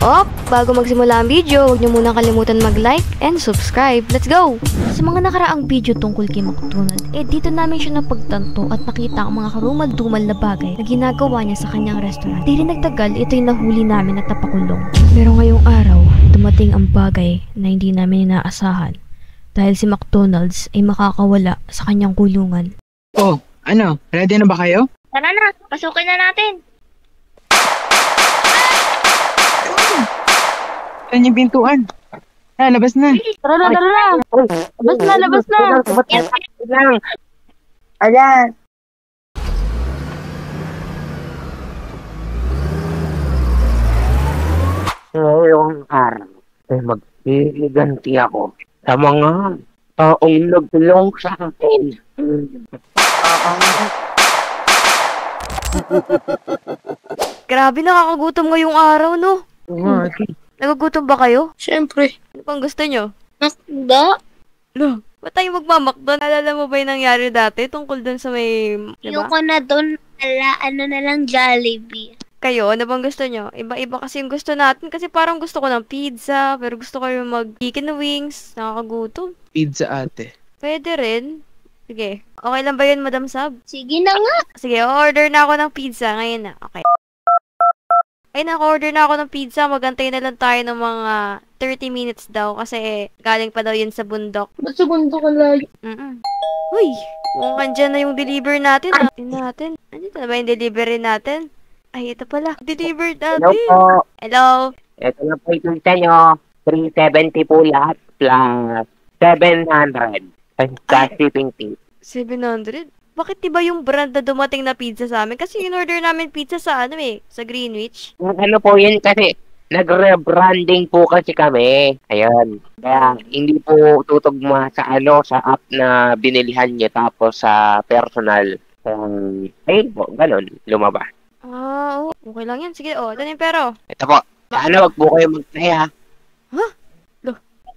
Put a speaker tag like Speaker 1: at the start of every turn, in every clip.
Speaker 1: Bago magsimula ang video, huwag niyo muna kalimutan mag-like and subscribe. Let's go! Sa mga nakaraang video tungkol kay McDonald, dito namin siya napagtanto at nakita ang mga karumal-dumal na bagay na ginagawa niya sa kanyang restaurant. Di rin nagtagal, ito'y nahuli namin at napakulong. Pero ngayong araw, dumating ang bagay na hindi namin inaasahan dahil si McDonald's ay makakawala sa kanyang kulungan.
Speaker 2: Oh, ano? Ready na ba kayo?
Speaker 3: Tara na, pasukin na natin.
Speaker 2: Saan yung pintuan? Labas na.
Speaker 3: Tara na. Labas na.
Speaker 2: Lang. Ayan.
Speaker 4: Ngayong araw ay maghihiganti ako sa mga taong nagtulong sa akin.
Speaker 1: Grabe, nakakagutom ngayong araw, no? Nagugutom ba kayo?
Speaker 3: Siyempre.
Speaker 1: Ano pang gusto nyo?
Speaker 3: Nakda?
Speaker 1: Lo, ba't tayo magmamakdo? Alala mo ba yung nangyari dati tungkol dun sa may...
Speaker 3: Yung ko na doon, ano na lang, Jollibee.
Speaker 1: Kayo, ano bang gusto nyo? Iba-iba kasi yung gusto natin. Kasi parang gusto ko ng pizza, pero gusto ko yung mag-chicken wings. Nakakagutom.
Speaker 2: Pizza ate.
Speaker 1: Pwede rin. Sige. Okay lang ba yun, Madam Sab?
Speaker 3: Sige na nga.
Speaker 1: Sige, order na ako ng pizza. Ngayon na. Okay. Ay, naka-order na ako ng pizza. Magantay na lang tayo ng mga 30 minutes daw. Kasi galing pa daw yun sa bundok.
Speaker 3: Ba't sa gundo ka layo?
Speaker 1: Uy, mukhang andyan na yung deliver natin. Natin. Andito na ba yung delivery natin? Ay, ito pala. Deliver natin.
Speaker 4: Hello po.
Speaker 1: Hello.
Speaker 4: Ito na po yung sa inyo. 370 po lahat plus 700. Plus shipping fee.
Speaker 1: 700? Bakit diba yung brand na dumating na pizza sa amin? Kasi in-order namin pizza sa sa Greenwich.
Speaker 4: Ano po yun kasi nag-rebranding po kasi kami. Ayun. Kaya hindi po tutugma sa sa app na binilihan niyo tapos sa personal. Ayun po, ganun. Lumabas.
Speaker 1: Okay lang yan. Sige, ito na yung pero.
Speaker 4: Ito po. Sana wag po kayo magtaya.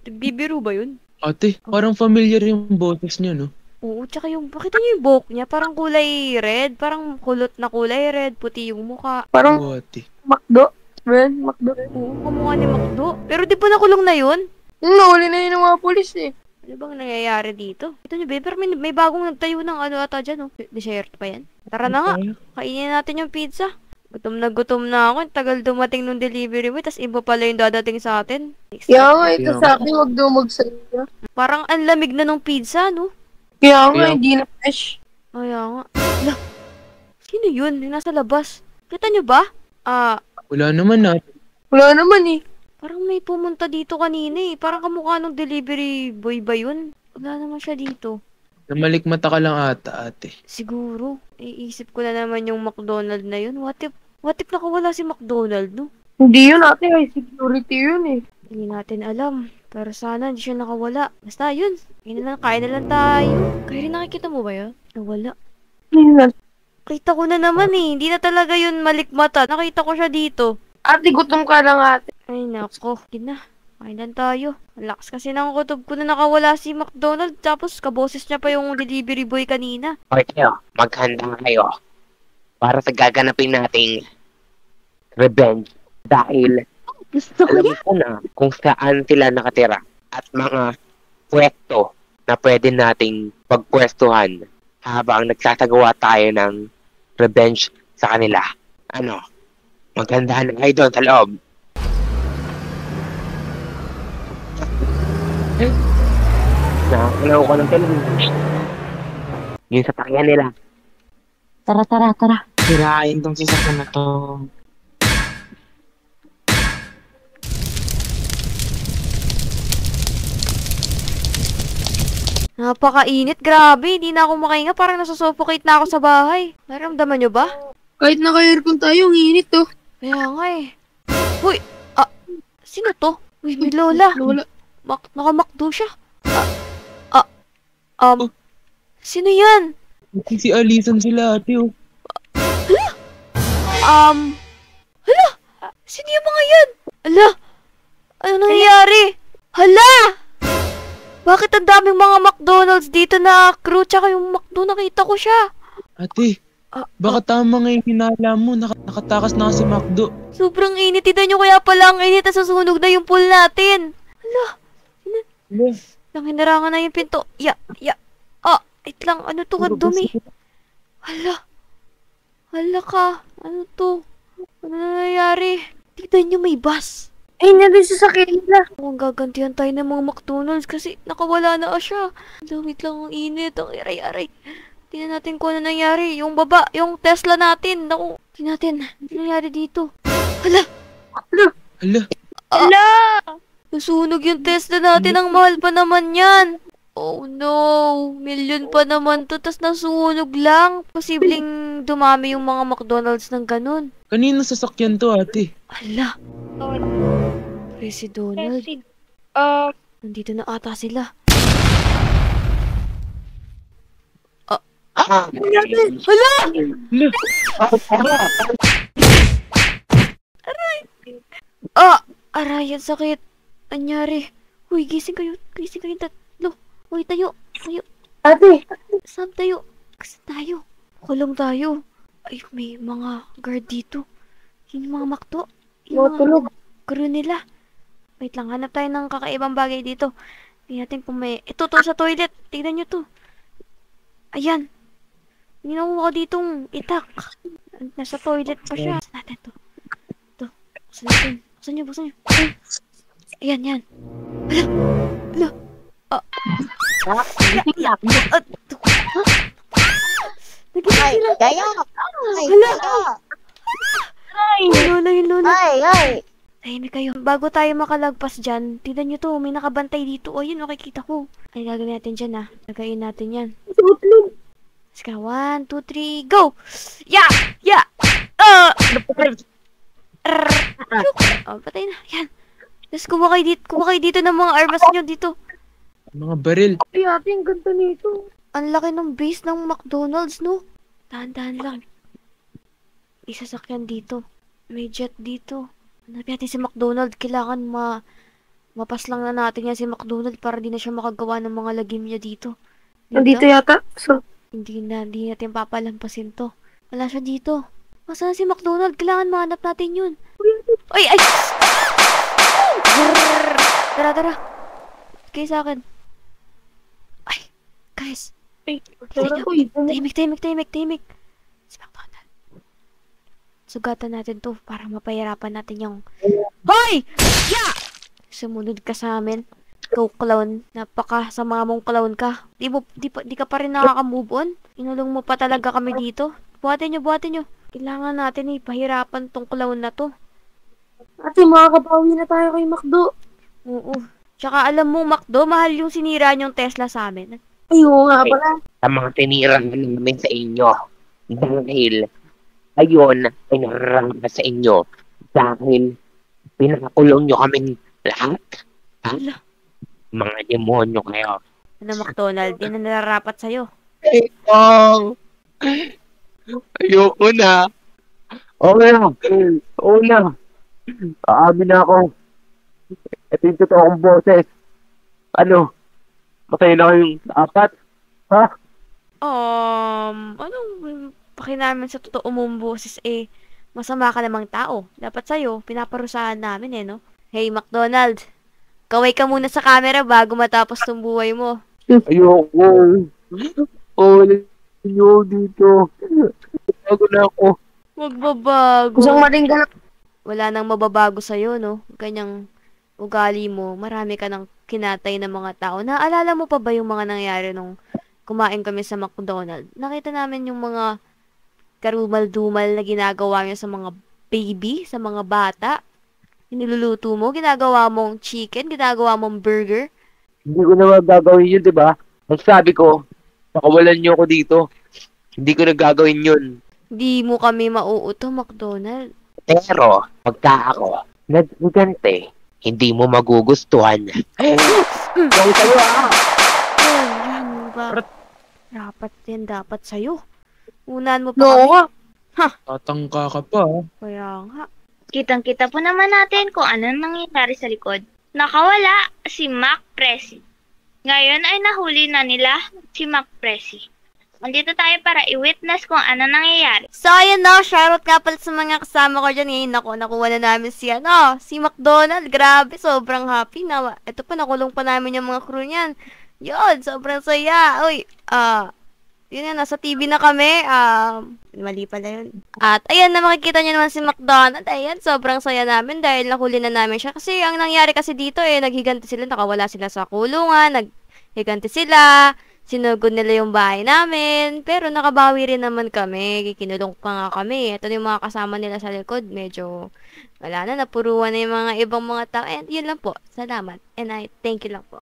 Speaker 1: Nagbibiro ba yun?
Speaker 2: Ate, parang familiar yung boses niyo, no?
Speaker 1: Oo, tsaka bakit niyo yung buhok niya? Parang kulay red. Parang kulot na kulay red. Puti yung mukha.
Speaker 3: Parang
Speaker 2: Oo, ate.
Speaker 3: Macdo. Macdo.
Speaker 1: Oo, kamukha ni Macdo. Pero di ba nakulong na yun?
Speaker 3: Nahuli na yun ng mga polis eh.
Speaker 1: Ano bang nangyayari dito? Ito nyo, babe. Pero may bagong nagtayo ng ata dyan, oh. Desert pa yan. Tara na nga. Kainin natin yung pizza. Gutom na ako. Tagal dumating nung delivery mo. Tas iba pala yung dadating sa atin.
Speaker 3: Kaya nga, ito sa akin, wag dumag sa iyo.
Speaker 1: Parang ang lamig na nung pizza, no?
Speaker 3: Kaya nga, hindi na fresh.
Speaker 1: Kaya nga. Sino yun? Yung nasa labas. Kita nyo ba?
Speaker 2: Wala naman ate.
Speaker 3: Wala naman eh.
Speaker 1: Parang may pumunta dito kanina eh. Parang kamukha nung delivery boy ba yun? Wala naman siya dito.
Speaker 2: Namalikmata ka lang ata ate.
Speaker 1: Siguro. Iisip ko na naman yung McDonald na yun. What if nakawala si McDonald, no?
Speaker 3: Hindi yun ate, ay security yun eh.
Speaker 1: Hindi natin alam. Pero sana hindi siya nakawala. Basta yun. Kain na lang tayo. Kaya rin nakikita mo ba yun? Nawala. Kita ko na naman eh. Hindi na talaga yun malikmata. Nakita ko siya dito.
Speaker 3: Ate, gutom ka lang ate.
Speaker 1: Ay nako. Hindi na. Kain lang tayo. Ang lakas kasi ng kutob ko na nakawala si McDonald. Tapos kaboses niya pa yung delivery boy kanina.
Speaker 4: Okay kayo, maghanda kayo para sa gaganapin nating revenge. Dahil alam ko na kung saan sila nakatira at mga pwesto na pwede nating pagpwestuhan habang nagsasagawa tayo ng revenge sa kanila. Maghandahan na kayo doon sa loob. Nakakalaw ko ng television. Yung sa takyan nila.
Speaker 3: Tara.
Speaker 2: Sirain tong sasakyan na to.
Speaker 1: Napakainit, grabe. Hindi na ako makahinga. Parang nasusuffocate na ako sa bahay. Naramdaman nyo ba?
Speaker 3: Kahit naka-aircon tayo, ang init to.
Speaker 1: Kaya nga eh. Uy! Sino to? Uy, may lola. Nakamakdo siya. Sino yan?
Speaker 2: Si Alisan sila ate, oh.
Speaker 1: Hala! Sino yung mga yan? Hala! Ano nangyayari? Hala! Bakit ang daming mga McDonald's dito na crew tsaka yung McDo nakita ko siya?
Speaker 2: Ate, Baka tama nga yung hinala mo. Nakatakas na kasi McDo.
Speaker 1: Sobrang init. Tignan nyo kaya pala ang init at susunog na yung pool natin.
Speaker 2: Hala.
Speaker 1: Nang hinarangan na yung pinto. Wait lang. Ano to? Ang dumi. Hala. Hala ka. Ano to? Ano nangyayari? Tignan nyo may bus.
Speaker 3: Ay, nandun sa sakit nila.
Speaker 1: Mukhang gagantihan tayo ng mga McDonald's kasi nakawala na siya. Wait lang, ang init. Ang iray-aray. Tingnan natin kung ano nangyari. Yung baba, yung Tesla natin. Naku, tingnan natin. Ano nangyari dito? Hala!
Speaker 2: Hala.
Speaker 3: Ala!
Speaker 1: Nasunog yung Tesla natin. Ang mahal pa naman yan. Oh no! Million pa naman to. Tas nasunog lang. Posibleng dumami yung mga McDonald's ng ganun.
Speaker 2: Kanino sasakyan to, ate?
Speaker 1: Hala! Si Donald. Nandito na ata sila.
Speaker 4: Ah!
Speaker 1: Hala! Aray, ang sakit. Anyari. Uy, gising kayo. Gising kayo tatlo. Uy, tayo. Tayo.
Speaker 3: Ate!
Speaker 1: Saan tayo? Kasi tayo. Kulong tayo. Ay, may mga guard dito. Yung mga makto. Yung mga
Speaker 3: Tulog.
Speaker 1: crew nila. Wait lang, hanap tayo ng kakaibang bagay dito. Tingnan natin kung may... Ito to sa toilet. Tingnan nyo to. Ayan. Ginawa ko ditong itak. Nasa toilet pa siya. Buksan natin to. Ito. Buksan natin. Buksan nyo, buksan nyo. Ayan, yan. Hala. Nagkita sila.
Speaker 5: Kaya!
Speaker 1: Hala. Yung lola, yung lola.
Speaker 5: Ay!
Speaker 1: Tahimik kayo. Bago tayo makalagpas dyan, tignan nyo to. May nakabantay dito. O, yun, makikita ko. Ay, gagawin natin dyan, Lagayin natin yan. Let's go. 1, 2, 3, go! Yeah! Yeah! Patay na. Yan. Tapos kuha kayo dito ng mga armas nyo dito.
Speaker 2: Mga baril.
Speaker 3: Ay, ate, ang ganda nito.
Speaker 1: Ang laki ng base ng McDonald's, no? Dahan-dahan lang. Isasakyan dito. May jet dito. Hanapin natin si McDonald. Kailangan mapaslang na natin yan si McDonald para di na siya makagawa ng mga lagim niya dito.
Speaker 3: Nandito yata. So,
Speaker 1: Hindi natin papalampasin to. Wala siya dito. Masa na si McDonald? Kailangan mahanap natin yun. Ay! Grrr! Tara. Kaya sa akin. Ay! Guys! Tahimik. Si McDonald. Sugatan natin to para mapahirapan natin yung... Hoy! Yeah! Sumunod ka sa amin. Ikaw, clown. Napakasama mong clown ka. Di ka pa rin nakaka-move on. Inulong mo pa talaga kami dito. Buhatin nyo. Kailangan natin pahirapan tong clown na to.
Speaker 3: ate, makakabawi na tayo kay McDo.
Speaker 1: Oo. Tsaka alam mo, McDo, mahal yung sinira niyong Tesla sa amin.
Speaker 3: Ay, oo nga pala.
Speaker 4: Sa mga tinira namin sa inyo. Dahil ayon ay nararama sa inyo. Dahil pinakulong nyo kami lahat. Ha?
Speaker 1: Ala.
Speaker 4: Mga demonyo kayo.
Speaker 1: Ano, McDonald? Yan ang nararapat sa'yo.
Speaker 4: Ayoko na. Oo na. Aamin na ako. Ito yung totoong boses. Ano? Matay na kayong apat? Ha?
Speaker 1: Anong pakinamin sa totoo mong boses masama ka namang tao. Dapat sa'yo, pinaparusahan namin no? Hey, McDonald. Kaway ka muna sa camera bago matapos tong buhay mo.
Speaker 4: Ayoko. Ayoko dito. Bago na ako.
Speaker 1: Magbabago.
Speaker 3: Kusang maringgan.
Speaker 1: Wala nang mababago sa'yo, no? Ganyang ugali mo. Marami ka nang kinatay ng mga tao. Naalala mo pa ba yung mga nangyari nung kumain kami sa McDonald's? Nakita namin yung mga karumal-dumal na ginagawa niya sa mga baby, sa mga bata. Niluluto mo, ginagawa mong chicken, ginagawa mong burger.
Speaker 4: Hindi ko naman gagawin yun, di ba? Ang sabi ko, nakawalan niyo ako dito. Hindi ko nagagawin yun.
Speaker 1: Di mo kami mauuto, McDonald.
Speaker 4: Pero, pagka ako, nagugante, hindi mo magugustuhan. Gawin tayo
Speaker 1: Yan ba? Dapat sa'yo. Unahan mo pa
Speaker 3: Oo
Speaker 1: kami.
Speaker 3: nga.
Speaker 2: Tatangka ka pa.
Speaker 1: Kaya nga.
Speaker 3: Kitang-kita po naman natin kung ano nangyayari sa likod. Nakawala si Mac Presi. Ngayon ay nahuli na nila si Mac Presi. Andito tayo para i-witness kung ano nangyayari.
Speaker 1: So, ayun no, shoutout nga pala sa mga kasama ko dyan. Ngayon ako, nakuha na namin si McDonald. Grabe, sobrang happy na. Ito pa, nakulong pa namin yung mga crew niyan. Yun, sobrang saya. Uy, yun na, nasa TV na kami. Mali pala yun. At, ayan na, makikita nyo naman si McDonald. Ayan, sobrang saya namin dahil nahuli na namin siya. Kasi, ang nangyari kasi dito, naghiganti sila, nakawala sila sa kulungan, naghiganti sila, sinugod nila yung bahay namin. Pero, nakabawi rin naman kami. Kinulong pa nga kami. Ito yung mga kasama nila sa likod. Medyo, wala na, napuruan na yung mga ibang mga tao. And, yun lang po. Salamat. And I thank you lang po.